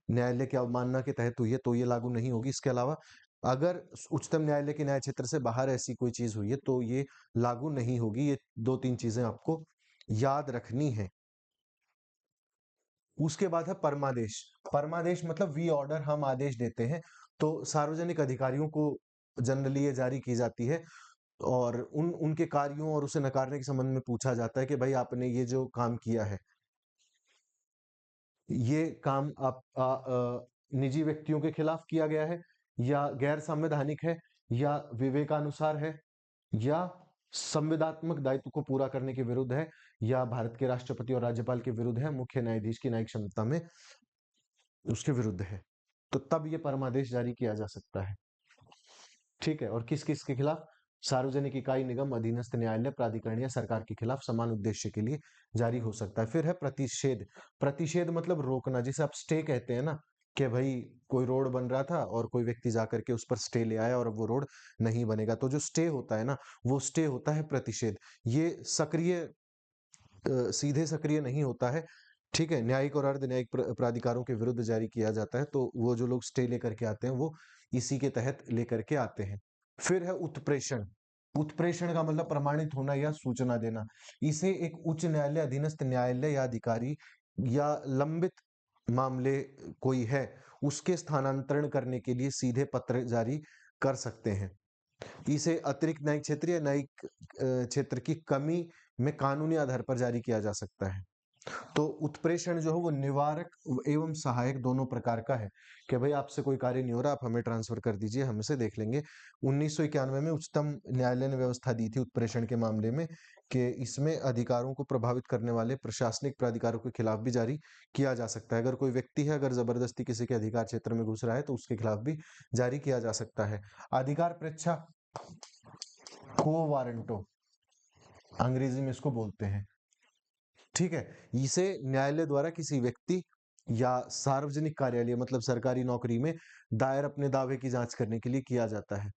न्यायालय की अवमानना के तहत हुई है तो ये लागू नहीं होगी। इसके अलावा अगर उच्चतम न्यायालय के न्याय क्षेत्र से बाहर ऐसी कोई चीज हुई है तो ये लागू नहीं होगी। ये 2-3 चीजें आपको याद रखनी है। उसके बाद है परमादेश। परमादेश मतलब वी ऑर्डर, हम आदेश देते हैं। तो सार्वजनिक अधिकारियों को जनरली ये जारी की जाती है और उनके कार्यों और उसे नकारने के संबंध में पूछा जाता है कि भाई आपने ये जो काम किया है, ये काम आप निजी व्यक्तियों के खिलाफ किया गया है या गैर संवैधानिक है या विवेकानुसार है या संविदात्मक दायित्व को पूरा करने के विरुद्ध है या भारत के राष्ट्रपति और राज्यपाल के विरुद्ध है, मुख्य न्यायाधीश की न्यायिक क्षमता में उसके विरुद्ध है, तो तब ये परमादेश जारी किया जा सकता है। ठीक है। और किस किस के खिलाफ? सार्वजनिक इकाई, निगम, अधीनस्थ न्यायालय, प्राधिकरण या सरकार के खिलाफ समान उद्देश्य के लिए जारी हो सकता है। फिर है प्रतिषेध। प्रतिषेध मतलब रोकना, जिसे आप स्टे कहते हैं ना, कि भाई कोई रोड बन रहा था और कोई व्यक्ति जाकर के उस पर स्टे ले आया और अब वो रोड नहीं बनेगा, तो जो स्टे होता है ना, वो स्टे होता है प्रतिषेध। ये सक्रिय सीधे सक्रिय नहीं होता है। ठीक है। न्यायिक और अर्ध न्यायिक प्राधिकारों के विरुद्ध जारी किया जाता है, तो वो जो लोग स्टे लेकर के आते हैं वो इसी के तहत लेकर के आते हैं। फिर है उत्प्रेषण। उत्प्रेषण का मतलब प्रमाणित होना या सूचना देना। इसे एक उच्च न्यायालय, अधीनस्थ न्यायालय या अधिकारी या लंबित मामले कोई है उसके स्थानांतरण करने के लिए सीधे पत्र जारी कर सकते हैं। इसे अतिरिक्त न्यायिक क्षेत्र या न्यायिक क्षेत्र की कमी में कानूनी आधार पर जारी किया जा सकता है। तो उत्प्रेषण जो है वो निवारक एवं सहायक दोनों प्रकार का है कि भाई आपसे कोई कार्य नहीं हो रहा, आप हमें ट्रांसफर कर दीजिए, हम इसे देख लेंगे। 1991 में उच्चतम न्यायालय ने व्यवस्था दी थी उत्प्रेषण के मामले में कि इसमें अधिकारों को प्रभावित करने वाले प्रशासनिक प्राधिकारों के खिलाफ भी जारी किया जा सकता है। अगर कोई व्यक्ति है, अगर जबरदस्ती किसी के अधिकार क्षेत्र में घुस रहा है तो उसके खिलाफ भी जारी किया जा सकता है। अधिकार परीक्षा, को वारंटो अंग्रेजी में इसको बोलते हैं। ठीक है। इसे न्यायालय द्वारा किसी व्यक्ति या सार्वजनिक कार्यालय मतलब सरकारी नौकरी में दायर अपने दावे की जांच करने के लिए किया जाता है।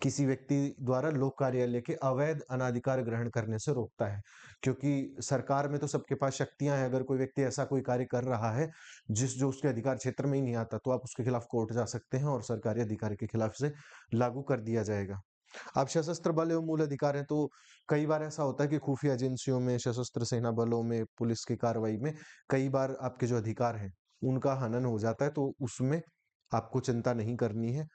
किसी व्यक्ति द्वारा लोक कार्यालय के अवैध अनाधिकार ग्रहण करने से रोकता है, क्योंकि सरकार में तो सबके पास शक्तियां हैं। अगर कोई व्यक्ति ऐसा कोई कार्य कर रहा है जो उसके अधिकार क्षेत्र में ही नहीं आता, तो आप उसके खिलाफ कोर्ट जा सकते हैं और सरकारी अधिकारी के खिलाफ से लागू कर दिया जाएगा। अब सशस्त्र बल एवं मूल अधिकार है, तो कई बार ऐसा होता है कि खुफिया एजेंसियों में, सशस्त्र सेना बलों में, पुलिस की कार्रवाई में कई बार आपके जो अधिकार हैं उनका हनन हो जाता है, तो उसमें आपको चिंता नहीं करनी है।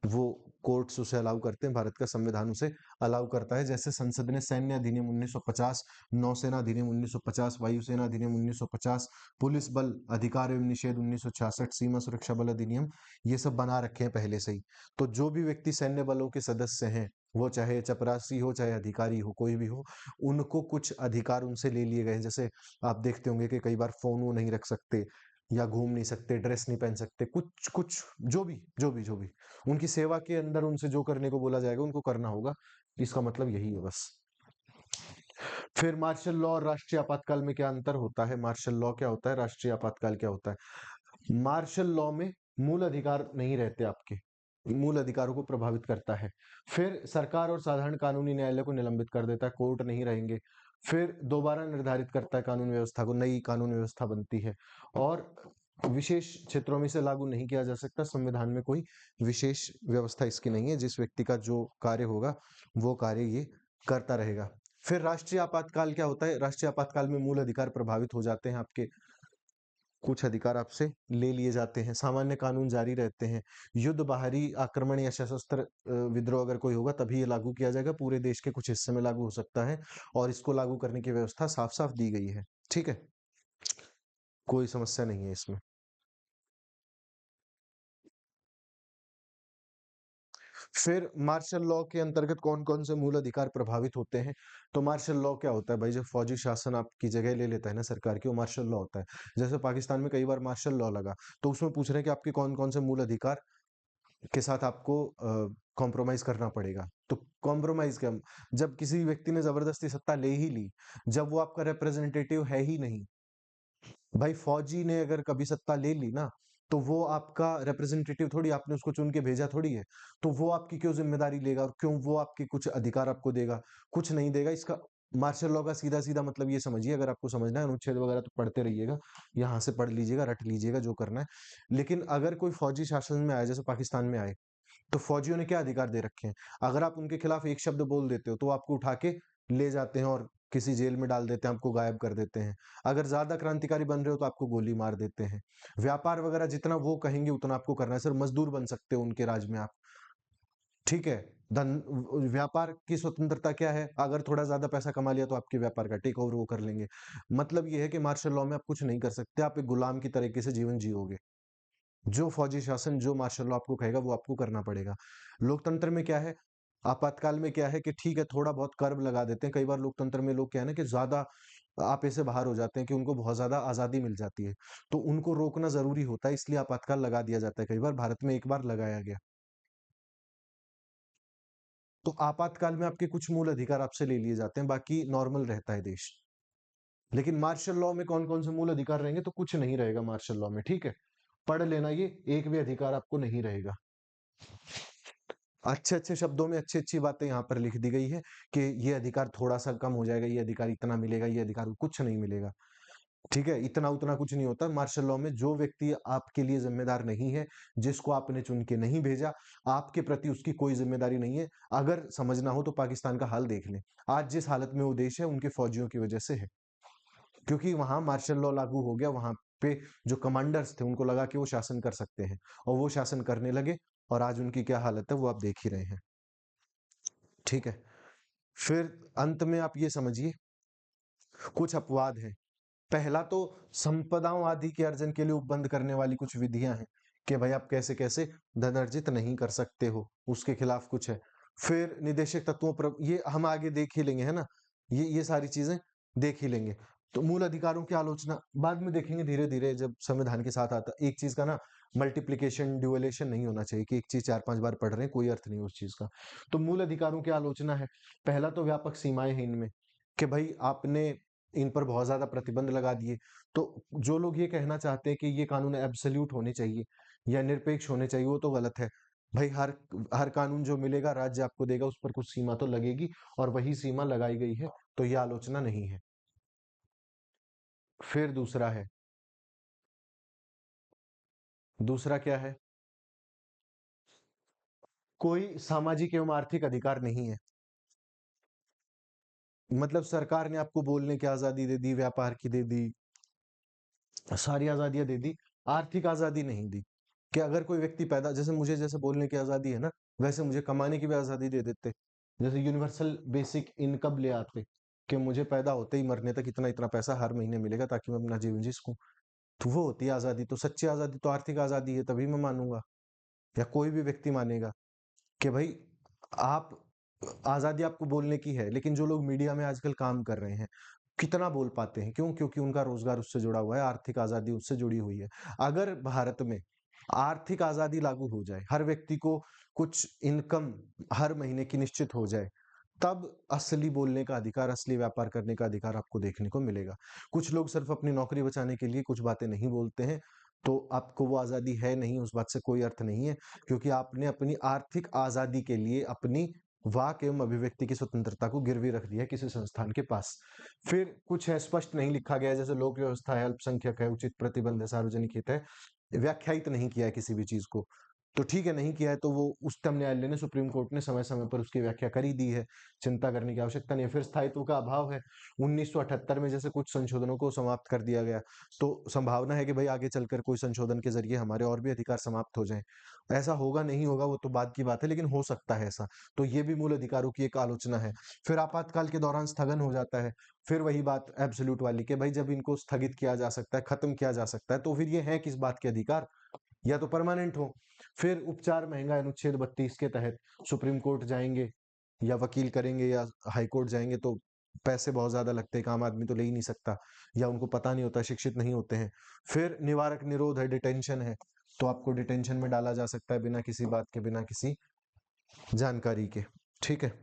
वो कोर्ट्स उसे अलाउ करते हैं, भारत का संविधान उसे अलाउ करता है। जैसे संसद ने सैन्य अधिनियम 1950, नौसेना अधिनियम 1950, वायुसेना अधिनियम 1950, पुलिस बल अधिकार एवं निषेध 1966, सीमा सुरक्षा बल अधिनियम, ये सब बना रखे हैं पहले से ही। तो जो भी व्यक्ति सैन्य बलों के सदस्य हैं, वो चाहे चपरासी हो चाहे अधिकारी हो, कोई भी हो, उनको कुछ अधिकार उनसे ले लिए गए हैं। जैसे आप देखते होंगे कि कई बार फोन वो नहीं रख सकते या घूम नहीं सकते, ड्रेस नहीं पहन सकते, कुछ कुछ जो भी उनकी सेवा के अंदर उनसे जो करने को बोला जाएगा उनको करना होगा। इसका मतलब यही है बस। फिर मार्शल लॉ और राष्ट्रीय आपातकाल में क्या अंतर होता है? मार्शल लॉ क्या होता है, राष्ट्रीय आपातकाल क्या होता है? मार्शल लॉ में मूल अधिकार नहीं रहते आपके, मूल अधिकारों को प्रभावित करता है। फिर सरकार और साधारण कानूनी न्यायालय को निलंबित कर देता है, कोर्ट नहीं रहेंगे। फिर दोबारा निर्धारित करता है कानून व्यवस्था को, नई कानून व्यवस्था बनती है। और विशेष क्षेत्रों में इसे लागू नहीं किया जा सकता। संविधान में कोई विशेष व्यवस्था इसकी नहीं है, जिस व्यक्ति का जो कार्य होगा वो कार्य ये करता रहेगा। फिर राष्ट्रीय आपातकाल क्या होता है? राष्ट्रीय आपातकाल में मूल अधिकार प्रभावित हो जाते हैं आपके, कुछ अधिकार आपसे ले लिए जाते हैं, सामान्य कानून जारी रहते हैं। युद्ध, बाहरी आक्रमण या सशस्त्र विद्रोह अगर कोई होगा तभी ये लागू किया जाएगा। पूरे देश के कुछ हिस्से में लागू हो सकता है और इसको लागू करने की व्यवस्था साफ साफ दी गई है। ठीक है, कोई समस्या नहीं है इसमें। फिर मार्शल लॉ के अंतर्गत कौन कौन से मूल अधिकार प्रभावित होते हैं? तो मार्शल लॉ क्या होता है भाई? जब फौजी शासन आपकी जगह ले लेता है ना सरकार की, वो मार्शल लॉ होता है। जैसे पाकिस्तान में कई बार मार्शल लॉ लगा, तो उसमें पूछ रहे हैं कि आपके कौन कौन से मूल अधिकार के साथ आपको कॉम्प्रोमाइज करना पड़ेगा। तो कॉम्प्रोमाइज क्या? जब किसी व्यक्ति ने जबरदस्ती सत्ता ले ही ली, जब वो आपका रिप्रेजेंटेटिव है ही नहीं, भाई फौजी ने अगर कभी सत्ता ले ली ना, तो वो आपका रिप्रेजेंटेटिव थोड़ी, आपने उसको चुन के भेजा थोड़ी है। तो वो आपकी क्यों ज़िम्मेदारी लेगा और क्यों वो आपके कुछ अधिकार आपको देगा? कुछ नहीं देगा। इसका मार्शल लॉ का सीधा-सीधा मतलब ये समझिए, अगर आपको समझना है अनुच्छेद वगैरह तो पढ़ते रहिएगा, यहाँ से पढ़ लीजिएगा, रट लीजिएगा जो करना है। लेकिन अगर कोई फौजी शासन में आए, जैसे पाकिस्तान में आए, तो फौजियों ने क्या अधिकार दे रखे हैं? अगर आप उनके खिलाफ एक शब्द बोल देते हो, तो वो आपको उठा के ले जाते हैं और किसी जेल में डाल देते हैं, आपको गायब कर देते हैं। अगर ज़्यादा क्रांतिकारी बन रहे हो, तो आपको गोली मार देते हैं। व्यापार वगैरह जितना वो कहेंगे उतना आपको करना है, सिर्फ मज़दूर बन सकते हो उनके राज में आप, ठीक है? व्यापार की स्वतंत्रता क्या है? अगर थोड़ा ज़्यादा पैसा कमा लिया, तो आपके व्यापार का टेक ओवर वो कर लेंगे। मतलब ये है कि मार्शल लॉ में आप कुछ नहीं कर सकते, आप एक गुलाम की तरीके से जीवन जियोगे। जो फौजी शासन, जो मार्शल लॉ आपको कहेगा, वो आपको करना पड़ेगा। लोकतंत्र में क्या है? आपातकाल में क्या है कि ठीक है, थोड़ा बहुत कर्व लगा देते हैं। कई बार लोकतंत्र में लोग क्या है ना कि ज़्यादा आपे से बाहर हो जाते हैं, कि उनको बहुत ज़्यादा आज़ादी मिल जाती है। तो उनको रोकना ज़रूरी होता है, इसलिए आपातकाल लगा दिया जाता है। कई बार भारत में एक बार लगाया गया। तो आपातकाल में आपके कुछ मूल अधिकार आपसे ले लिए जाते हैं, बाकी नॉर्मल रहता है देश। लेकिन मार्शल लॉ में कौन-कौन से मूल अधिकार रहेंगे? तो कुछ नहीं रहेगा मार्शल लॉ में, ठीक है? पढ़ लेना ये, एक भी अधिकार आपको नहीं रहेगा। अच्छे-अच्छे शब्दों में अच्छी-अच्छी बातें यहाँ पर लिख दी गई है कि ये अधिकार थोड़ा-सा कम हो जाएगा, ये अधिकार इतना मिलेगा, ये अधिकार कुछ नहीं मिलेगा। ठीक है? इतना-उतना कुछ नहीं होता। मार्शल लॉ में जो व्यक्ति आपके लिए ज़िम्मेदार नहीं है, जिसको आपने चुन के नहीं भेजा, आपके प्रति उसकी कोई ज़िम्मेदारी नहीं है। अगर समझना हो तो पाकिस्तान का हाल देख लें। आज जिस हालत में वो देश है, उनके फौजियों की वजह से है। क्योंकि वहाँ मार्शल लॉ लागू हो गया, वहाँ पे जो कमांडर्स थे, उनको लगा कि वो शासन कर सकते हैं और वो शासन करने लगे और आज उनकी क्या हालत है, वो आप देख ही रहे हैं। ठीक है? फिर अंत में आप ये समझिए, कुछ अपवाद हैं। पहला तो संपदाओं आदि के अर्जन के लिए उपबंध करने वाली कुछ विधियां हैं कि भाई आप कैसे-कैसे धन अर्जित नहीं कर सकते हो, उसके खिलाफ कुछ है। फिर निदेशक तत्वों पर ये हम आगे देख ही लेंगे, है ना? ये सारी चीजें देख ही लेंगे। तो मूल अधिकारों की आलोचना बाद में देखेंगे धीरे-धीरे, जब संविधान के साथ आता। एक चीज का ना मल्टीप्लिकेशन, ड्यूअलेशन नहीं होना चाहिए कि एक चीज 4-5 बार पढ़ रहे हैं, कोई अर्थ नहीं उस चीज का। तो मूल अधिकारों की आलोचना है। पहला तो व्यापक सीमाएं हैं इनमें, कि भाई आपने इन पर बहुत ज़्यादा प्रतिबंध लगा दिए। तो जो लोग ये कहना चाहते हैं कि ये कानून एब्सोल्यूट होने चाहिए या निरपेक्ष होने चाहिए, वो तो गलत है। भाई हर हर कानून जो मिलेगा राज्य आपको देगा, उस पर कुछ सीमा तो लगेगी और वही सीमा लगाई गई है, तो ये आलोचना नहीं है। फिर दूसरा क्या है? कोई सामाजिक एवं आर्थिक अधिकार नहीं है। मतलब सरकार ने आपको बोलने की आज़ादी दे दी, व्यापार की दे दी, सारी आज़ादियाँ दे दी, आर्थिक आज़ादी नहीं दी। कि अगर कोई व्यक्ति पैदा, जैसे मुझे जैसे बोलने की आज़ादी है ना, वैसे मुझे कमाने की भी आज़ादी दे देते। जैसे यूनिवर्सल बेसिक इनकम ले आते, कि मुझे पैदा होते ही मरने तक इतना-इतना पैसा हर महीने मिलेगा ताकि मैं अपना जीवन जी सकूँ। तो वो होती है आज़ादी। तो सच्ची आज़ादी तो आर्थिक आज़ादी है, तभी मैं मानूँगा या कोई भी व्यक्ति मानेगा कि भाई आप आज़ादी आपको बोलने की है, लेकिन जो लोग मीडिया में आजकल काम कर रहे हैं, कितना बोल पाते हैं? क्यों? क्योंकि उनका रोज़गार उससे जुड़ा हुआ है, आर्थिक आज़ादी उससे जुड़ी हुई है। अगर भारत में आर्थिक आज़ादी लागू हो जाए, हर व्यक्ति को कुछ इनकम हर महीने की निश्चित हो जाए, तब असली बोलने का अधिकार, असली व्यापार करने का अधिकार आपको देखने को मिलेगा। कुछ लोग सिर्फ़ अपनी नौकरी बचाने के लिए कुछ बातें नहीं बोलते हैं, तो आपको वो आज़ादी है नहीं, उस बात से कोई अर्थ नहीं है, क्योंकि आपने अपनी आर्थिक आज़ादी के लिए अपनी वाक एवं अभिव्यक्ति की स्वतंत्रता को गिरवी रख दिया है किसी संस्थान के पास। फिर कुछ है स्पष्ट नहीं लिखा गया है, जैसे लोक व्यवस्था है, अल्पसंख्यक है, उचित प्रतिबंध है, सार्वजनिक हित है, व्याख्यायित नहीं किया है किसी भी चीज़ को। तो ठीक है, नहीं किया है तो वो उच्चतम न्यायालय ने, सुप्रीम कोर्ट ने समय-समय पर उसकी व्याख्या कर ही दी है, चिंता करने की आवश्यकता नहीं है। फिर स्थायित्व का अभाव है, 1978 में जैसे कुछ संशोधनों को समाप्त कर दिया गया, तो संभावना है कि भाई आगे चलकर कोई संशोधन के ज़रिए हमारे और भी अधिकार समाप्त हो जाएँ। ऐसा होगा, नहीं होगा वो तो बाद की बात है, लेकिन हो सकता है ऐसा। तो ये भी मूल अधिकारों की एक आलोचना है। फिर आपातकाल के दौरान स्थगन हो जाता है, फिर वही बात एब्सोल्यूट वाली कि भाई जब इनको स्थगित किया जा सकता है, खत्म किया जा सकता है, तो फिर ये है किस बात के अधिकार? या तो परमानेंट हो। फिर उपचार महँगा है, अनुच्छेद 32 के तहत सुप्रीम कोर्ट जाएँगे या वकील करेंगे या हाई कोर्ट जाएँगे, तो पैसे बहुत ज़्यादा लगते हैं, एक आम आदमी तो ले ही नहीं सकता या उनको पता नहीं होता, शिक्षित नहीं होते हैं। फिर निवारक निरोध है, डिटेंशन है, तो आपको डिटेंशन में डाला जा सकता है बिना किसी बात के, बिना किसी जानकारी के। ठीक है?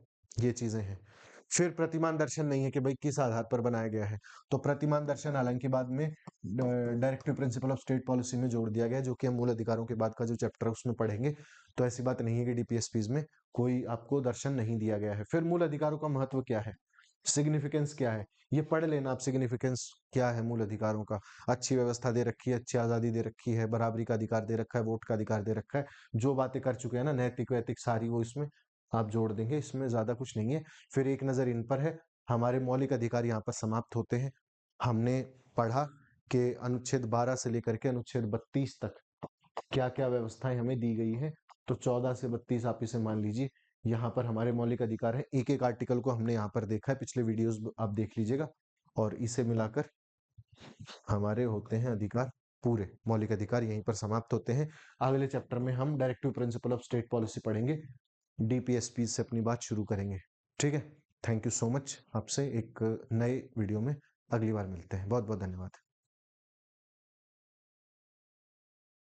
ये चीज़ें हैं। फिर प्रतिमान दर्शन नहीं है कि भाई किस आधार पर बनाया गया है। तो प्रतिमान दर्शन हालांकि बाद में directive principle of state policy में जोड़ दिया गया है, जो कि हम मूल अधिकारों के बाद का जो चैप्टर है उसमें पढ़ेंगे। तो ऐसी बात नहीं है कि डीपीएसपीज में कोई आपको दर्शन नहीं दिया गया है। फिर मूल अधिकारों का महत्व क्या है, सिग्निफिकेंस क्या है, ये पढ़ लेना आप। सिग्निफिकेंस क्या है मूल अधिकारों का, अच्छी व्यवस्था दे रखी है, अच्छी आजादी दे रखी है, बराबरी का अधिकार दे रखा है, वोट का अधिकार दे रखा है, जो बातें कर चुके हैं ना, नैतिक वैतिक सारी वो इसमें आप जोड़ देंगे, इसमें ज्यादा कुछ नहीं है। फिर एक नजर इन पर है, हमारे मौलिक अधिकार यहाँ पर समाप्त होते हैं। हमने पढ़ा कि अनुच्छेद 12 से लेकर के अनुच्छेद 32 तक क्या क्या व्यवस्थाएं हमें दी गई है। तो 14 से 32 आप इसे मान लीजिए, यहाँ पर हमारे मौलिक अधिकार है। एक एक आर्टिकल को हमने यहाँ पर देखा है, पिछले वीडियोस आप देख लीजिएगा, और इसे मिलाकर हमारे होते हैं अधिकार पूरे। मौलिक अधिकार यहीं पर समाप्त होते हैं। अगले चैप्टर में हम directive principle of state policy पढ़ेंगे, डीपीएसपी से अपनी बात शुरू करेंगे। ठीक है, थैंक यू सो मच। आपसे एक नए वीडियो में अगली बार मिलते हैं। बहुत बहुत धन्यवाद।